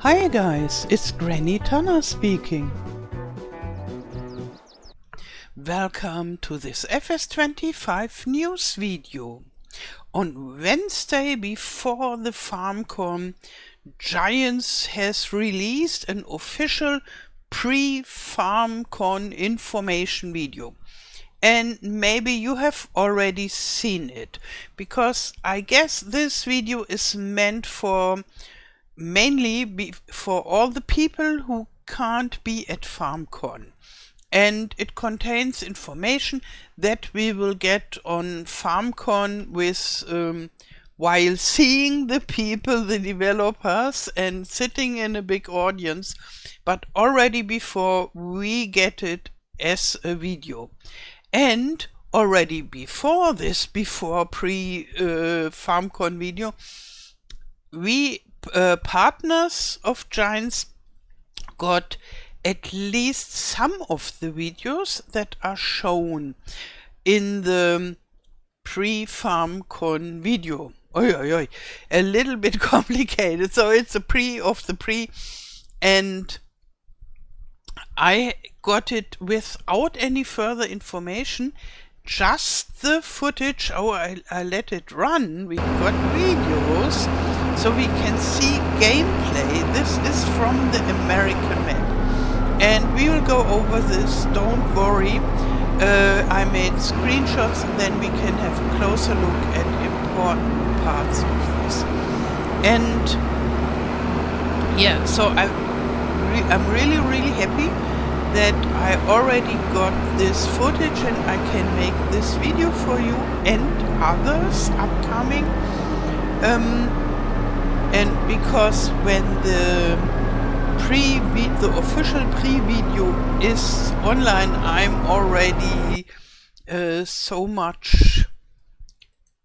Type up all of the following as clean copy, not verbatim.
Hi guys, it's Granny Tana speaking. Welcome to this FS25 news video. On Wednesday before the FarmCon, Giants has released an official pre-FarmCon information video. And maybe you have already seen it, because I guess this video is meant for mainly for all the people who can't be at FarmCon. And it contains information that we will get on FarmCon with while seeing the people, the developers, and sitting in a big audience, but already before we get it as a video. And already before this, before pre-FarmCon video, we partners of Giants got at least some of the videos that are shown in the pre-FarmCon video. A little bit complicated. So it's a pre of the pre, and I got it without any further information, just the footage. I let it run. We got videos so we can see gameplay. This is from the American map, and we will go over this, don't worry. I made screenshots, and then we can have a closer look at important parts of this. And yeah, so I'm really happy that I already got this footage and I can make this video for you and others upcoming. And because when the official pre-video is online, I'm already so much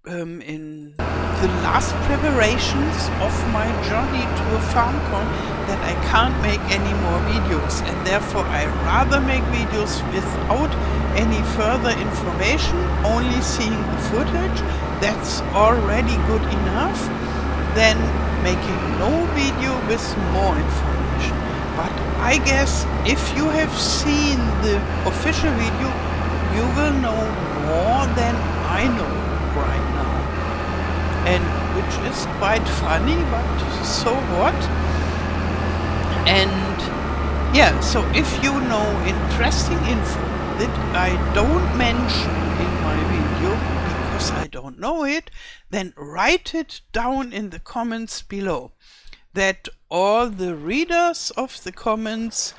in the last preparations of my journey to a FarmCon that I can't make any more videos, and therefore I rather make videos without any further information, only seeing the footage. That's already good enough, than making no video with more information. But I guess if you have seen the official video, you will know more than I know right now, and which is quite funny, but so what. And yeah, so if you know interesting info that I don't mention in my video because I don't know it, then write it down in the comments below, that all the readers of the comments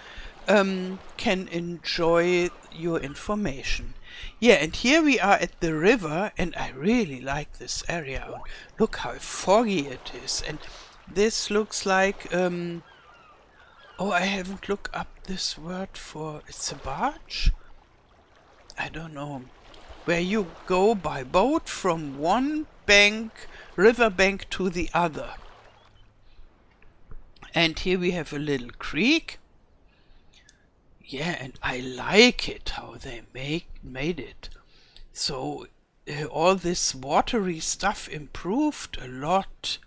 can enjoy your information. Yeah, and here we are at the river, and I really like this area. Look how foggy it is, and this looks like oh, I haven't looked up this word for, it's a barge? I don't know. Where you go by boat from one river bank to the other. And here we have a little creek. Yeah, and I like it how they made it. So all this watery stuff improved a lot.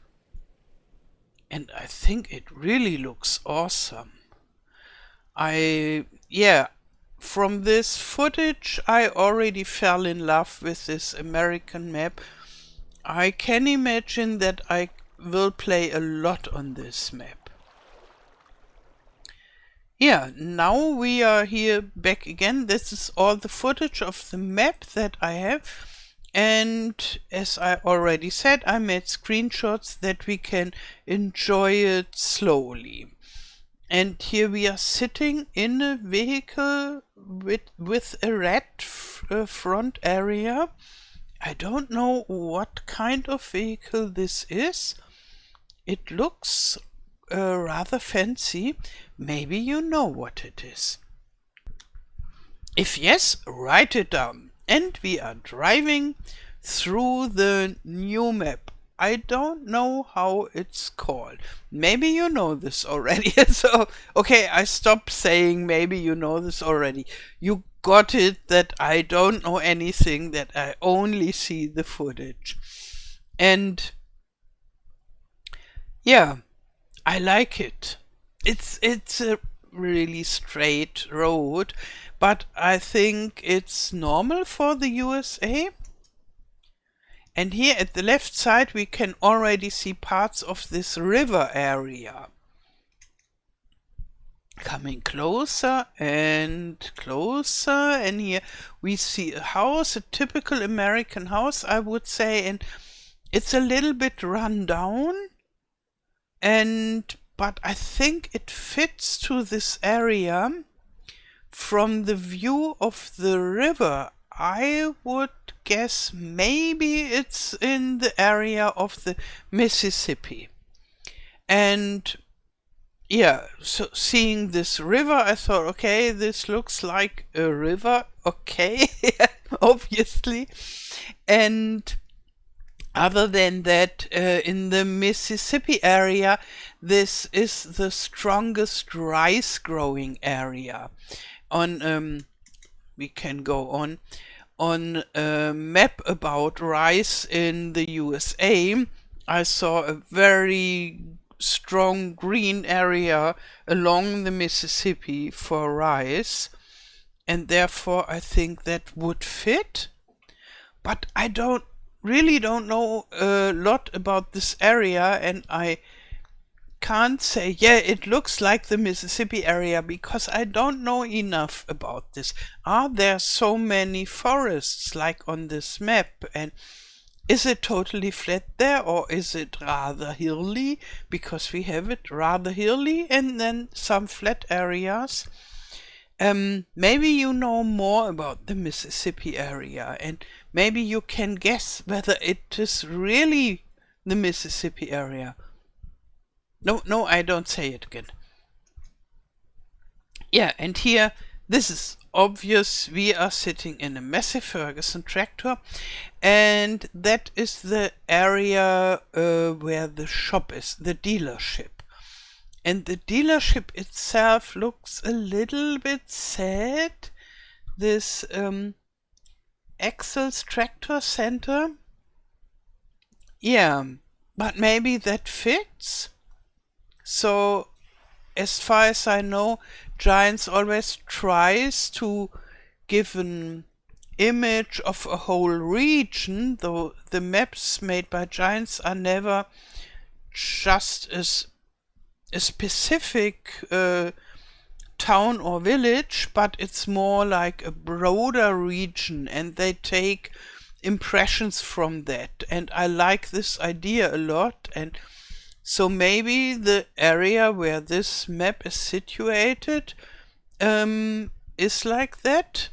And I think it really looks awesome. From this footage I already fell in love with this American map. I can imagine that I will play a lot on this map. Yeah, now we are here back again. This is all the footage of the map that I have. And as I already said, I made screenshots that we can enjoy it slowly. And here we are sitting in a vehicle with a red front area. I don't know what kind of vehicle this is. It looks rather fancy. Maybe you know what it is. If yes, write it down. And we are driving through the new map. I don't know how it's called. Maybe you know this already. So, okay, I stop saying maybe you know this already. You got it that I don't know anything, that I only see the footage. And yeah, I like it. it's a really straight road, but I think it's normal for the USA. And here at the left side we can already see parts of this river area. Coming closer and closer, and here we see a house, a typical American house, I would say, and it's a little bit run down, but I think it fits to this area from the view of the river. I would guess maybe it's in the area of the Mississippi. And yeah, so seeing this river, I thought, okay, this looks like a river, okay, obviously. And other than that, in the Mississippi area, this is the strongest rice growing area. We can go on a map about rice in the USA. I saw a very strong green area along the Mississippi for rice, and therefore I think that would fit. But I really don't know a lot about this area, and I can't say, yeah, it looks like the Mississippi area, because I don't know enough about this. Are there so many forests like on this map? And is it totally flat there, or is it rather hilly? Because we have it rather hilly and then some flat areas. Maybe you know more about the Mississippi area, and maybe you can guess whether it is really the Mississippi area. No, I don't say it again. Yeah, and here, this is obvious. We are sitting in a Massey Ferguson tractor, and that is the area where the shop is, the dealership. And the dealership itself looks a little bit sad. This Axel's Tractor Center. Yeah, but maybe that fits. So, as far as I know, Giants always tries to give an image of a whole region, though the maps made by Giants are never just a specific town or village, but it's more like a broader region, and they take impressions from that. And I like this idea a lot, and so maybe the area where this map is situated is like that.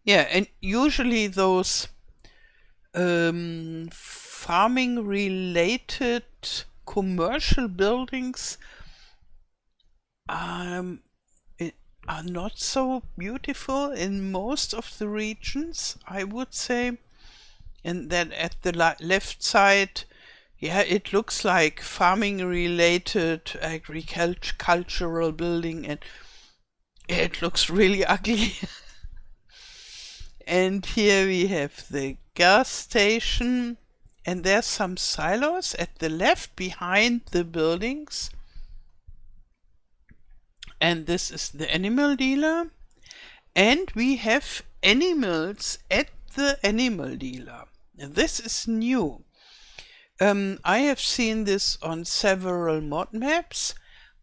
Yeah, and usually those farming related commercial buildings are not so beautiful in most of the regions, I would say. And then at the left side, yeah, it looks like farming related agricultural building, and it looks really ugly. And here we have the gas station, and there's some silos at the left behind the buildings. And this is the animal dealer, and we have animals at the animal dealer. And this is new. I have seen this on several mod maps,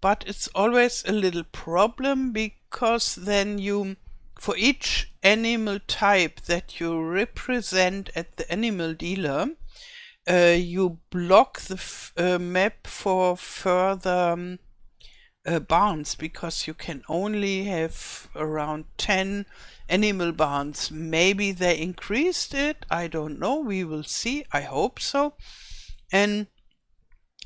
but it's always a little problem, because then for each animal type that you represent at the animal dealer, you block the map for further barns, because you can only have around 10 animal barns. Maybe they increased it, I don't know, we will see, I hope so.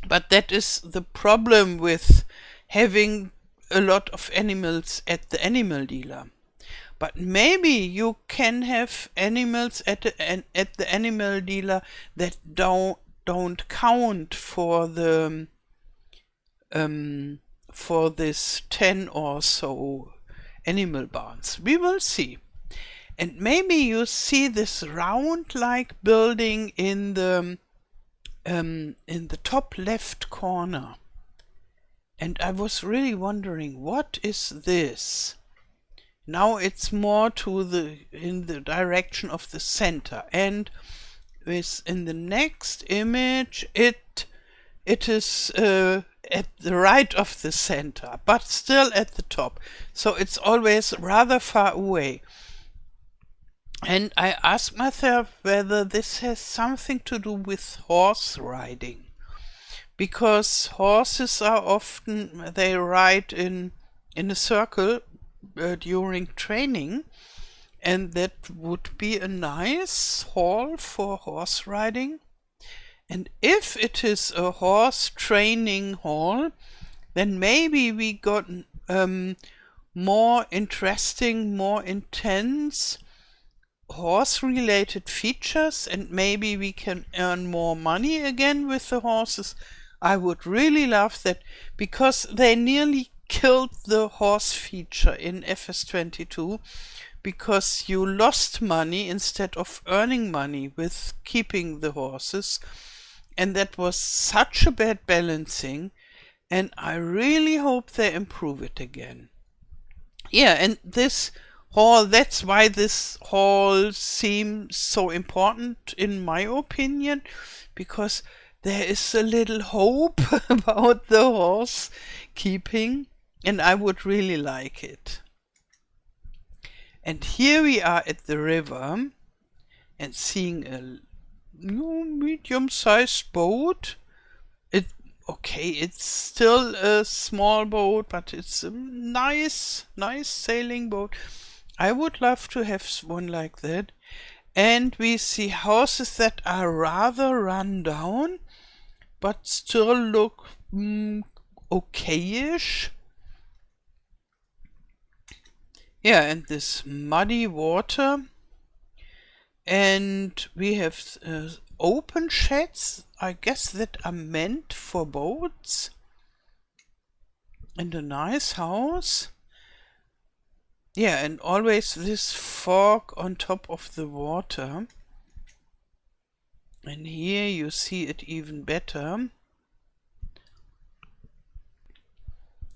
But that is the problem with having a lot of animals at the animal dealer. But maybe you can have animals at the animal dealer that don't count for the for this 10 or so animal barns. We will see. And maybe you see this round-like building in the top left corner. And I was really wondering, what is this? Now it's more in the direction of the center, and in the next image it is at the right of the center, but still at the top. So it's always rather far away. And I ask myself whether this has something to do with horse riding. Because horses are often, they ride in a circle during training. And that would be a nice hall for horse riding. And if it is a horse training hall, then maybe we got more interesting, more intense horse-related features, and maybe we can earn more money again with the horses. I would really love that, because they nearly killed the horse feature in FS22, because you lost money instead of earning money with keeping the horses, and that was such a bad balancing, and I really hope they improve it again. Yeah, and this hall, that's why this hall seems so important in my opinion, because there is a little hope about the horse keeping, and I would really like it. And here we are at the river and seeing a medium-sized boat. It's still a small boat, but it's a nice sailing boat. I would love to have one like that. And we see houses that are rather run down, but still look okay-ish. Yeah, and this muddy water. And we have open sheds, I guess, that are meant for boats. And a nice house. Yeah, and always this fog on top of the water. And here you see it even better.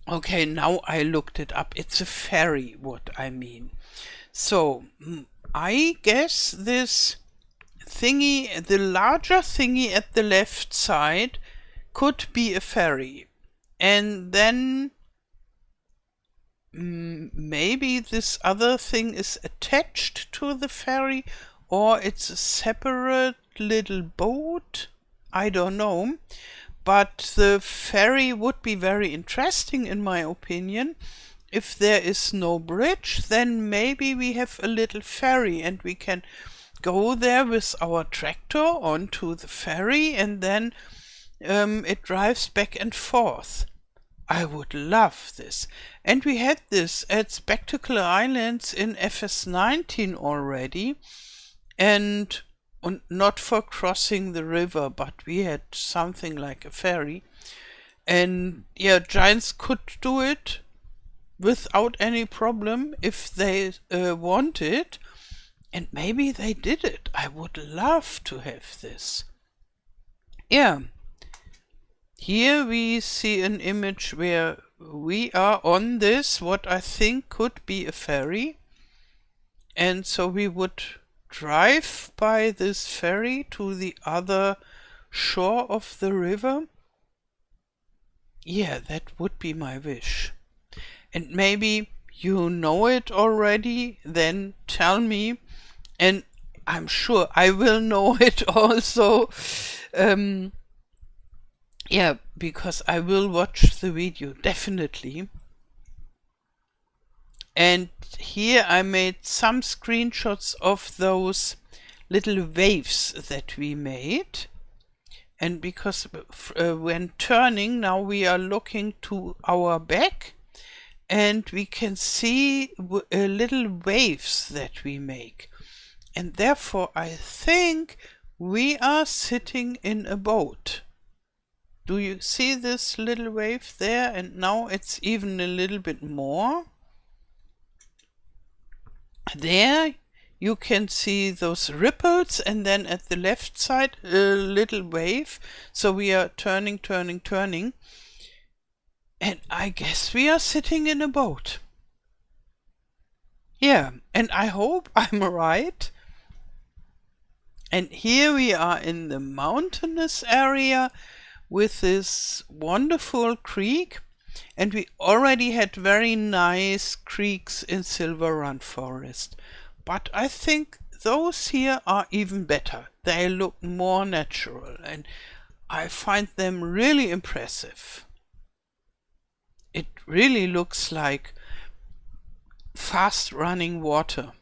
Okay, now I looked it up. It's a ferry, what I mean. So, I guess this thingy, the larger thingy at the left side, could be a ferry. And then maybe this other thing is attached to the ferry, or it's a separate little boat. I don't know. But the ferry would be very interesting in my opinion. If there is no bridge, then maybe we have a little ferry and we can go there with our tractor onto the ferry, and then it drives back and forth. I would love this. And we had this at Spectacular Islands in FS19 already, and not for crossing the river, but we had something like a ferry. And yeah, giants could do it without any problem if they wanted, and maybe they did it. I would love to have this. Yeah, here we see an image where we are on this, what I think could be a ferry, and so we would drive by this ferry to the other shore of the river. Yeah, that would be my wish. And maybe you know it already, then tell me, and I'm sure I will know it also. Yeah, because I will watch the video, definitely. And here I made some screenshots of those little waves that we made. And because when turning, now we are looking to our back, and we can see little waves that we make. And therefore I think we are sitting in a boat. Do you see this little wave there? And now it's even a little bit more. There you can see those ripples, and then at the left side a little wave. So we are turning. And I guess we are sitting in a boat. Yeah, and I hope I'm right. And here we are in the mountainous area with this wonderful creek. And we already had very nice creeks in Silver Run Forest. But I think those here are even better. They look more natural and I find them really impressive. It really looks like fast running water.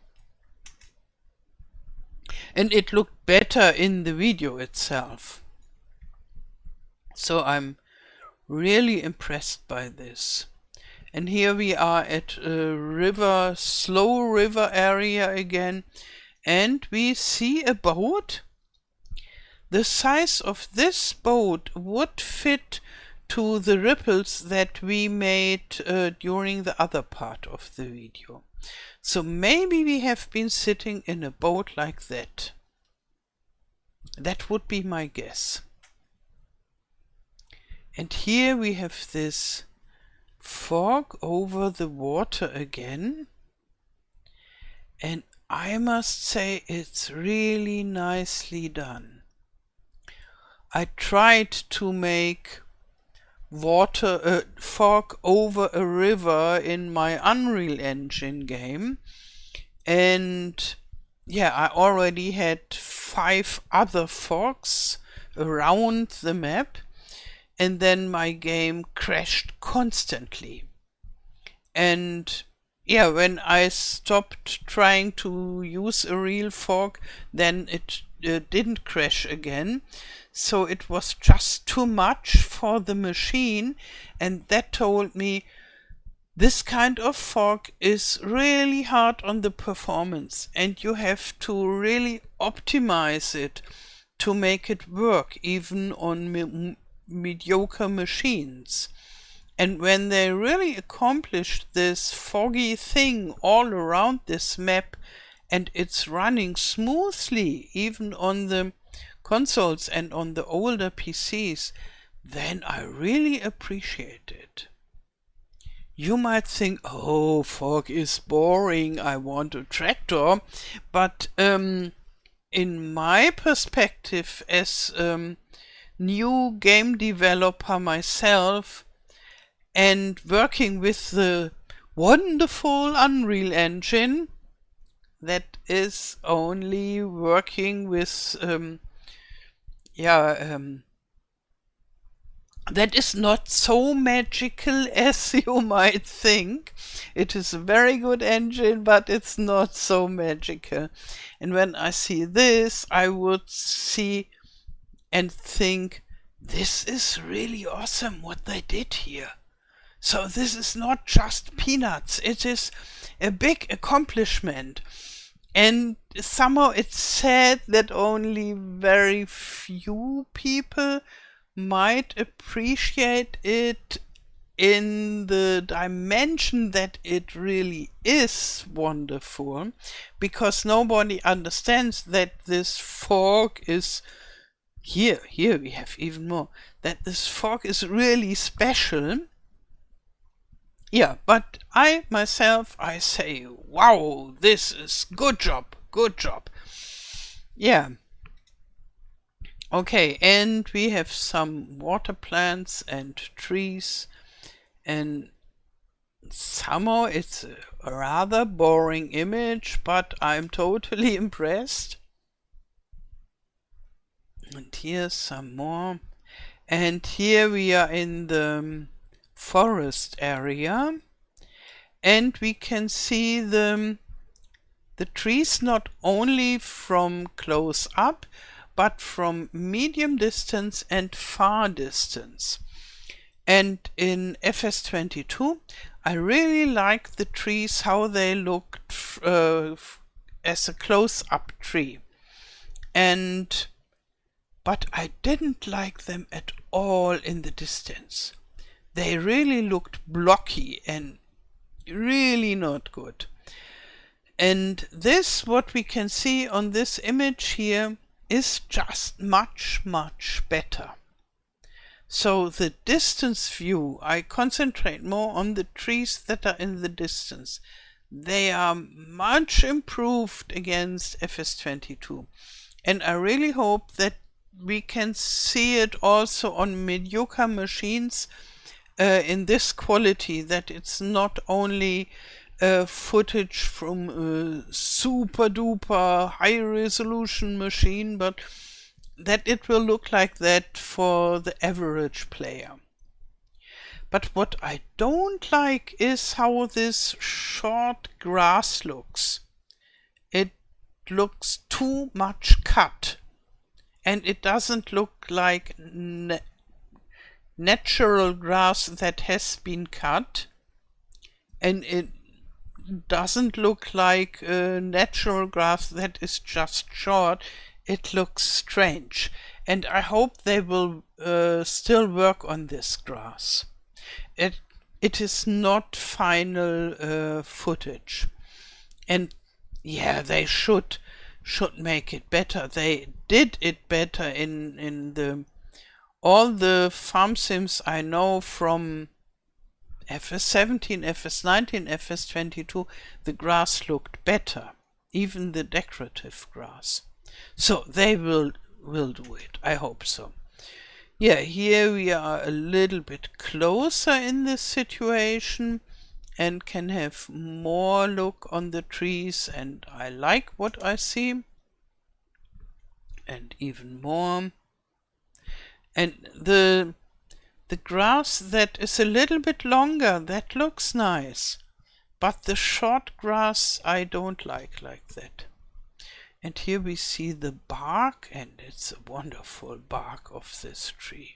And it looked better in the video itself. So I'm really impressed by this. And here we are at a slow river area again. And we see a boat. The size of this boat would fit to the ripples that we made during the other part of the video. So maybe we have been sitting in a boat like that. That would be my guess. And here we have this fog over the water again. And I must say it's really nicely done. I tried to make fog over a river in my Unreal Engine game, and yeah, I already had 5 other fogs around the map, and then my game crashed constantly. And yeah, when I stopped trying to use a real fog, then it didn't crash again. So it was just too much for the machine, and that told me this kind of fog is really hard on the performance, and you have to really optimize it to make it work even on mediocre machines. And when they really accomplished this foggy thing all around this map, and it's running smoothly even on the consoles and on the older PCs, then I really appreciate it. You might think, oh, fog is boring, I want a tractor, but in my perspective as new game developer myself and working with the wonderful Unreal Engine that is only working with that is not so magical as you might think. It is a very good engine, but it's not so magical. And when I see this, I would see and think, this is really awesome what they did here. So this is not just peanuts, it is a big accomplishment. And somehow it's sad that only very few people might appreciate it in the dimension that it really is wonderful, because nobody understands that this fog is here we have even more, that this fog is really special. Yeah, but I myself, I say, wow, this is good job. Yeah. Okay, and we have some water plants and trees, and somehow it's a rather boring image, but I'm totally impressed. And here's some more. And here we are in the forest area, and we can see the trees not only from close up, but from medium distance and far distance. And in FS25, I really like the trees, how they looked as a close-up tree. But I didn't like them at all in the distance. They really looked blocky and really not good. And this, what we can see on this image here, is just much better. So the distance view, I concentrate more on the trees that are in the distance. They are much improved against FS22. And I really hope that we can see it also on mediocre machines in this quality, that it's not only footage from a super duper high resolution machine, but that it will look like that for the average player. But what I don't like is how this short grass looks. It looks too much cut, and it doesn't look like natural grass that has been cut, and it doesn't look like natural grass that is just short. It looks strange, and I hope they will still work on this grass. It is not final footage, and yeah, they should make it better. They did it better in the all the farm sims I know from FS17, FS19, FS22. The grass looked better, even the decorative grass. So they will do it. I hope so. Yeah, here we are a little bit closer in this situation and can have more look on the trees, and I like what I see. And even more. And the grass that is a little bit longer, that looks nice. But the short grass I don't like that. And here we see the bark, and it's a wonderful bark of this tree.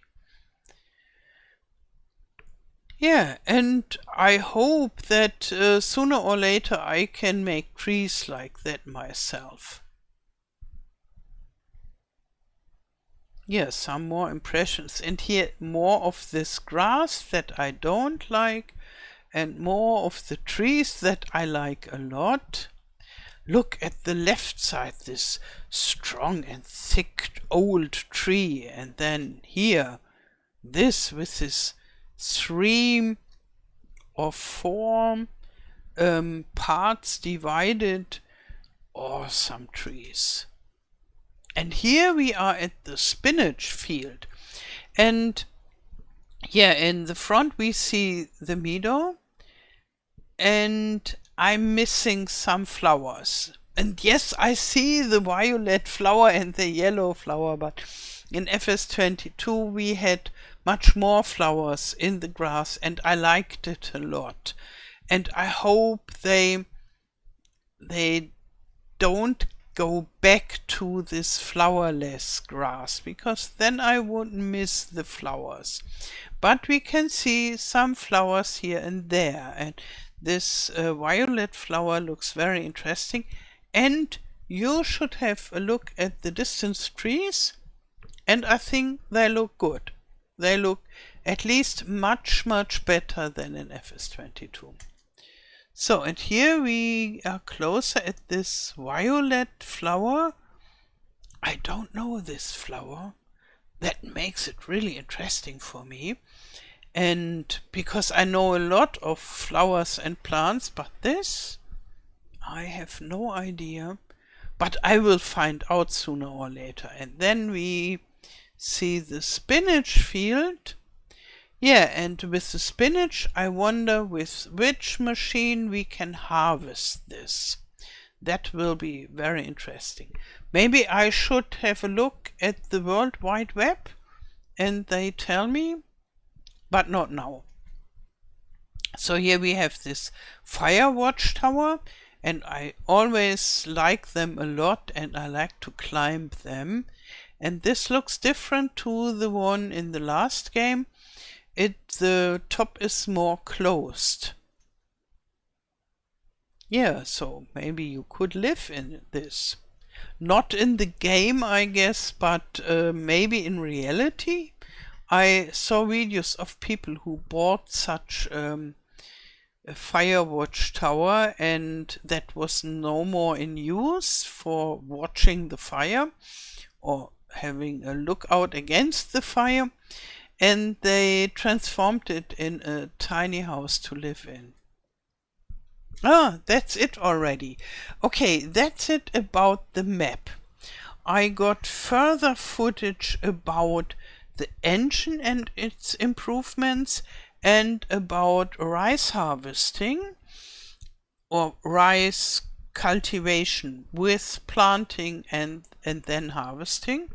Yeah, and I hope that sooner or later I can make trees like that myself. Yeah, some more impressions. And here more of this grass that I don't like, and more of the trees that I like a lot. Look at the left side, this strong and thick old tree, and then here, this with this 3 or 4 parts divided, awesome trees. And here we are at the spinach field, and yeah, in the front we see the meadow, and I'm missing some flowers. And yes, I see the violet flower and the yellow flower, but in FS22 we had much more flowers in the grass, and I liked it a lot. And I hope they don't go back to this flowerless grass, because then I wouldn't miss the flowers. But we can see some flowers here and there, and this violet flower looks very interesting. And you should have a look at the distance trees, and I think they look good. They look at least much better than in FS22. So, and here we are closer at this violet flower. I don't know this flower. That makes it really interesting for me. And because I know a lot of flowers and plants, but this, I have no idea. But I will find out sooner or later. And then we see the spinach field. Yeah, and with the spinach, I wonder with which machine we can harvest this. That will be very interesting. Maybe I should have a look at the World Wide Web and they tell me, but not now. So here we have this fire watchtower, and I always like them a lot, and I like to climb them. And this looks different to the one in the last game. The top is more closed. Yeah, so maybe you could live in this. Not in the game, I guess, but maybe in reality. I saw videos of people who bought such a fire watchtower, and that was no more in use for watching the fire or having a lookout against the fire. and they transformed it in a tiny house to live in. Ah, that's it already. Okay, that's it about the map. I got further footage about the engine and its improvements, and about rice harvesting or rice cultivation with planting and then harvesting.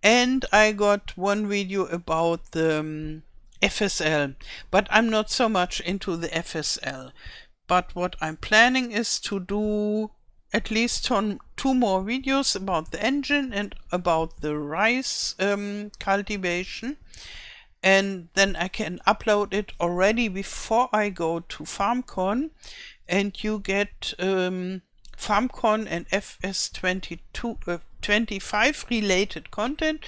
And I got one video about the FSL, but I'm not so much into the FSL. But what I'm planning is to do at least two more videos about the engine and about the rice cultivation, and then I can upload it already before I go to FarmCon, and you get FarmCon and FS25 related content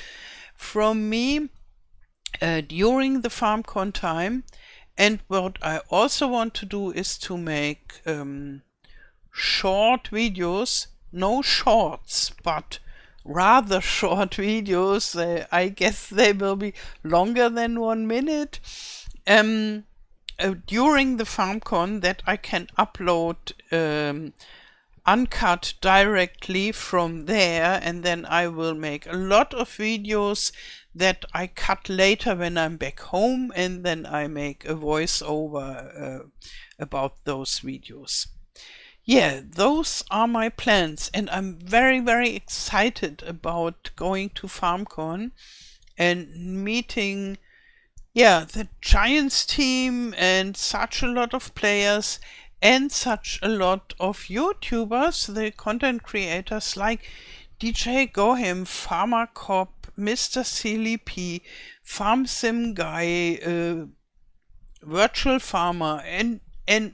from me during the FarmCon time. And what I also want to do is to make short videos, no shorts, but rather short videos. I guess they will be longer than 1 minute during the FarmCon, that I can upload uncut directly from there, and then I will make a lot of videos that I cut later when I'm back home, and then I make a voiceover about those videos. Yeah, those are my plans, and I'm very, very excited about going to FarmCon and meeting, yeah, the Giants team and such a lot of players and such a lot of YouTubers, the content creators like DJ Goham, Farmer Cop, Mr. Silly P, Farm Sim Guy, Virtual Farmer, and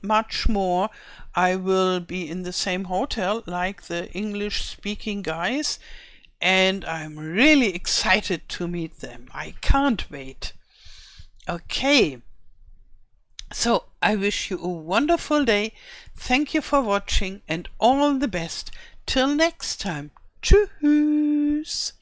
much more. I will be in the same hotel like the English speaking guys, and I'm really excited to meet them. I can't wait. Okay, so I wish you a wonderful day. Thank you for watching, and all the best. Till next time. Tschüss.